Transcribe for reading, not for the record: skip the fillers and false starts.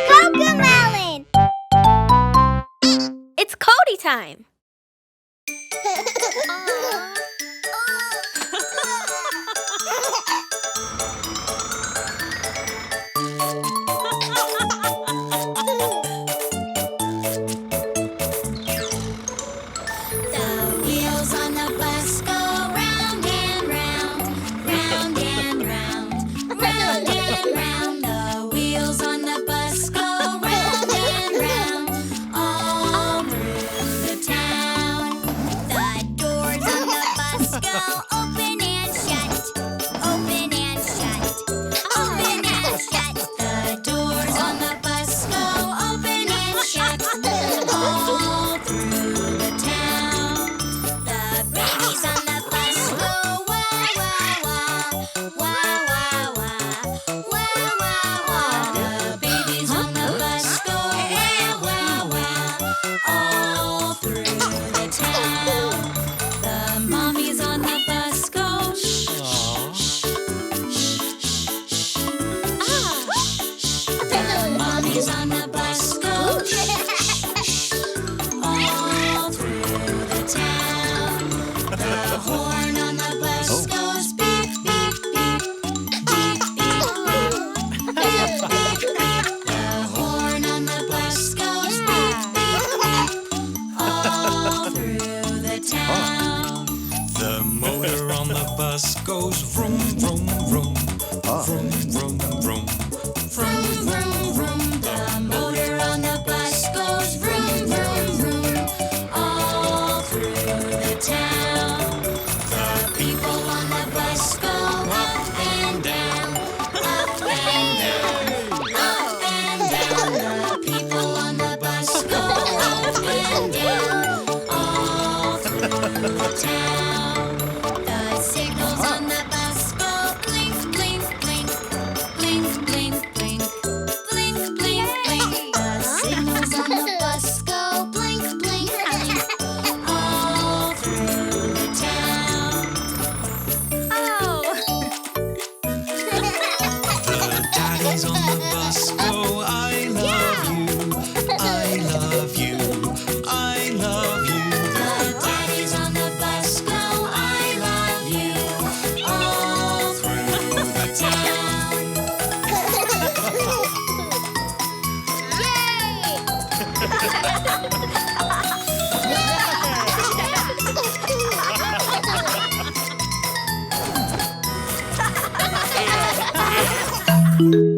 CoComelon! It's Cody time! The wheels on the bus go round and round, round and round, round and round. The wheels on the bus go round and round, all through the town. The doors on the bus go open and shut, open and shut, open and shut. The doors on the bus go open and shut, all through the town. The babies on the bus go wah wah wah, wah wah wah, wah wah wah. The babies on the bus go wah wah wah, all through the town. The mommies on the bus go shh shh shh shh shh. The mommies on the bus go shh shh, all through the town. The horn on the bus goes beep beep beep, beep beep beep, beep beep beep. The horn on the bus goes beep beep beep, all through the town. The motor on the bus goes vroom, vroom, vroom. Vroom, vroom, vroom. Vroom, vroom, vroom. The motor on the bus goes vroom, vroom, vroom, all through the town. The people on the bus go up and down, up and down, up and down. The people on the bus go up and down, all through the town. The signals on the bus go blink, blink, blink, blink, blink, blink, blink, blink, blink. The signals on the bus go blink, blink, blink, all through the town. The daddies on the bus go, I love you, I love you, I love you. The daddies on the bus go, I love you, all through the town. Yay!